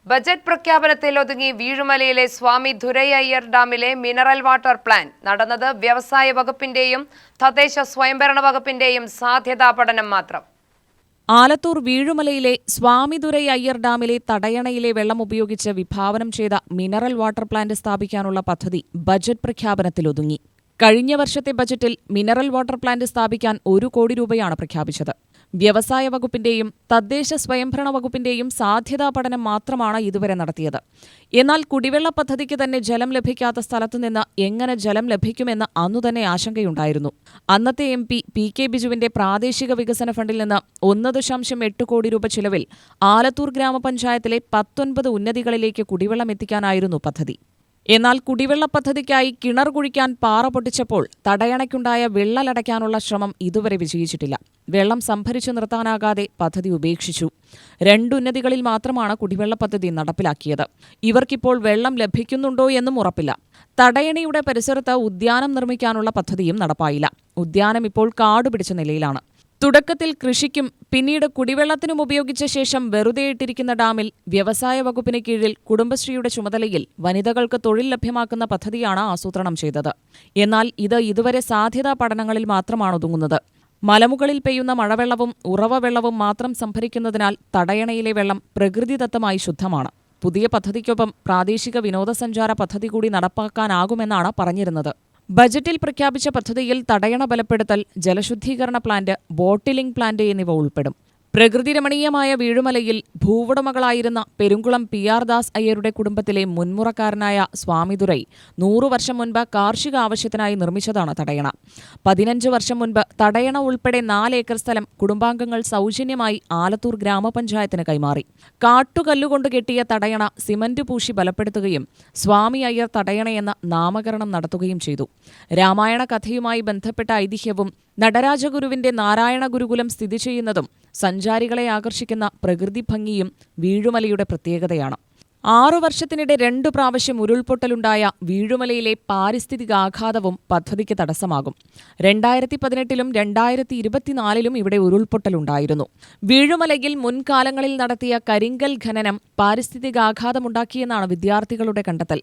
Budget പ്രഖ്യാപനത്തിൽ ഒതുങ്ങി വീഴുമലയിലെ സ്വാമി ദുരൈഅയ്യർ ഡാമിലെ mineral water plant നടന്നത് വ്യവസായ വകുപ്പിന്റെയും തദ്ദേശ സ്വയംഭരണ വകുപ്പിന്റെയും സാധ്യതാ പഠനം മാത്രം. ആലത്തൂർ വീഴുമലയിലെ സ്വാമി ദുരൈഅയ്യർ ഡാമിലെ തടയണയിലെ വെള്ളം ഉപയോഗിച്ച് വിഭാവനം ചെയ്ത മിനറൽ വാട്ടർ പ്ലാന്റ് സ്ഥാപിക്കാനുള്ള പദ്ധതി ബജറ്റ് പ്രഖ്യാപനത്തിൽ ഒതുങ്ങി. കഴിഞ്ഞ വർഷത്തെ ബജറ്റിൽ മിനറൽ വാട്ടർ പ്ലാന്റ് സ്ഥാപിക്കാൻ 1 കോടി രൂപയാണ് പ്രഖ്യാപിച്ചത്. വ്യവസായ വകുപ്പിന്റെയും തദ്ദേശ സ്വയംഭരണ വകുപ്പിന്റെയും സാധ്യതാ പഠനം മാത്രമാണ് ഇതുവരെ നടത്തിയത്. എന്നാൽ കുടിവെള്ള പദ്ധതിക്ക് തന്നെ ജലം ലഭിക്കാത്ത സ്ഥലത്തുനിന്ന് എങ്ങനെ ജലം ലഭിക്കുമെന്ന് അന്നുതന്നെ ആശങ്കയുണ്ടായിരുന്നു. അന്നത്തെ MP PK ബിജുവിന്റെ പ്രാദേശിക വികസന ഫണ്ടിൽ നിന്ന് 1.8 കോടി രൂപ ചിലവിൽ ആലത്തൂർ ഗ്രാമപഞ്ചായത്തിലെ 19 ഉന്നതികളിലേക്ക് കുടിവെള്ളം എത്തിക്കാനായിരുന്നു പദ്ധതി. എന്നാൽ കുടിവെള്ള പദ്ധതിക്കായി കിണർ കുഴിക്കാൻ പാറ പൊട്ടിച്ചപ്പോൾ തടയണയ്ക്കുണ്ടായ വിള്ളലടയ്ക്കാനുള്ള ശ്രമം ഇതുവരെ വിജയിച്ചിട്ടില്ല. വെള്ളം സംഭരിച്ചു നിർത്താനാകാതെ പദ്ധതി ഉപേക്ഷിച്ചു. 2 ഉന്നതികളിൽ മാത്രമാണ് കുടിവെള്ള പദ്ധതി നടപ്പിലാക്കിയത്. ഇവർക്കിപ്പോൾ വെള്ളം ലഭിക്കുന്നുണ്ടോ എന്നും ഉറപ്പില്ല. തടയണയുടെ പരിസരത്ത് ഉദ്യാനം നിർമ്മിക്കാനുള്ള പദ്ധതിയും നടപ്പായില്ല. ഉദ്യാനം ഇപ്പോൾ കാടുപിടിച്ച നിലയിലാണ്. തുടക്കത്തിൽ കൃഷിക്കും പിന്നീട് കുടിവെള്ളത്തിനും ഉപയോഗിച്ച ശേഷം വെറുതെ ഇട്ടിരിക്കുന്ന ഡാമിൽ വ്യവസായ വകുപ്പിന് കീഴിൽ കുടുംബശ്രീയുടെ ചുമതലയിൽ വനിതകൾക്ക് തൊഴിൽ ലഭ്യമാക്കുന്ന പദ്ധതിയാണ് ആസൂത്രണം ചെയ്തത്. എന്നാൽ ഇത് ഇതുവരെ സാധ്യതാ പഠനങ്ങളിൽ മാത്രമാണ് ഒതുങ്ങുന്നത്. മലമുകളിൽ പെയ്യുന്ന മഴവെള്ളവും ഉറവവെള്ളവും മാത്രം സംഭരിക്കുന്നതിനാൽ തടയണയിലെ വെള്ളം പ്രകൃതിദത്തമായി ശുദ്ധമാണ്. പുതിയ പദ്ധതിക്കൊപ്പം പ്രാദേശിക വിനോദസഞ്ചാര പദ്ധതി കൂടി നടപ്പാക്കാനാകുമെന്നാണ് പറഞ്ഞിരുന്നത്. ബജറ്റിൽ പ്രഖ്യാപിച്ച പദ്ധതിയിൽ തടയണ ബലപ്പെടുത്തൽ, ജലശുദ്ധീകരണ പ്ലാന്റ്, ബോട്ടിലിംഗ് പ്ലാന്റ് എന്നിവ ഉൾപ്പെടും. പ്രകൃതിരമണീയമായ വീഴുമലയിൽ ഭൂവുടമകളായിരുന്ന പെരുങ്കുളം PR ദാസ് അയ്യരുടെ കുടുംബത്തിലെ മുൻമുറക്കാരനായ സ്വാമി ദുരൈ 100 വർഷം മുൻപ് കാർഷിക ആവശ്യത്തിനായി നിർമ്മിച്ചതാണ് തടയണ. 15 വർഷം മുൻപ് തടയണ ഉൾപ്പെടെ 4 ഏക്കർ സ്ഥലം കുടുംബാംഗങ്ങൾ സൗജന്യമായി ആലത്തൂർ ഗ്രാമപഞ്ചായത്തിന് കൈമാറി. കാട്ടുകല്ലുകൊണ്ട് കെട്ടിയ തടയണ സിമന്റ് പൂശി ബലപ്പെടുത്തുകയും സ്വാമി അയ്യർ തടയണയെന്ന് നാമകരണം നടത്തുകയും ചെയ്തു. രാമായണ കഥയുമായി ബന്ധപ്പെട്ട ഐതിഹ്യവും നടരാജഗുരുവിന്റെ നാരായണ ഗുരുകുലം സ്ഥിതി ചെയ്യുന്നതും സഞ്ചാരികളെ ആകർഷിക്കുന്ന പ്രകൃതി ഭംഗിയും വീഴുമലയുടെ പ്രത്യേകതയാണ്. 6 വർഷത്തിനിടെ 2 പ്രാവശ്യം ഉരുൾപൊട്ടലുണ്ടായ വീഴുമലയിലെ പാരിസ്ഥിതികാഘാതവും പദ്ധതിക്ക് തടസ്സമാകും. 2018-ലും 2024-ലും ഇവിടെ ഉരുൾപൊട്ടലുണ്ടായിരുന്നു. വീഴുമലയിൽ മുൻകാലങ്ങളിൽ നടത്തിയ കരിങ്കൽ ഖനനം പാരിസ്ഥിതികാഘാതമുണ്ടാക്കിയെന്നാണ് വിദ്യാർത്ഥികളുടെ കണ്ടെത്തൽ.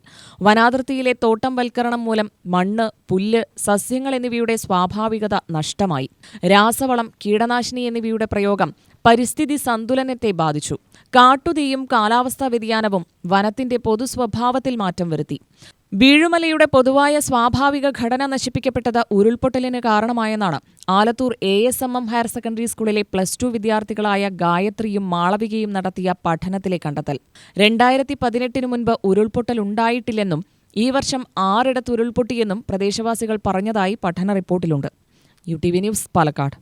വനാതിർത്തിയിലെ തോട്ടം വൽക്കരണം മൂലം മണ്ണ്, പുല്ല്, സസ്യങ്ങൾ എന്നിവയുടെ സ്വാഭാവികത നഷ്ടമായി. രാസവളം, കീടനാശിനി എന്നിവയുടെ പ്രയോഗം പരിസ്ഥിതി സന്തുലനത്തെ ബാധിച്ചു. കാട്ടുതീയും കാലാവസ്ഥാ വ്യതിയാനവും വനത്തിന്റെ പൊതുസ്വഭാവത്തിൽ മാറ്റം വരുത്തി. വീഴുമലയുടെ പൊതുവായ സ്വാഭാവിക ഘടന നശിപ്പിക്കപ്പെട്ടത് ഉരുൾപൊട്ടലിന് കാരണമായെന്നാണ് ആലത്തൂർ ASMM ഹയർ സെക്കൻഡറി സ്കൂളിലെ +2 വിദ്യാർത്ഥികളായ ഗായത്രിയും മാളവികയും നടത്തിയ പഠനത്തിലെ കണ്ടെത്തൽ. 2018-നു മുൻപ് ഉരുൾപൊട്ടലുണ്ടായിട്ടില്ലെന്നും ഈ വർഷം 6 ഇടത്ത് ഉരുൾപൊട്ടിയെന്നും പ്രദേശവാസികൾ പറഞ്ഞതായി പഠന റിപ്പോർട്ടിലുണ്ട്. UTV news, Palakkad.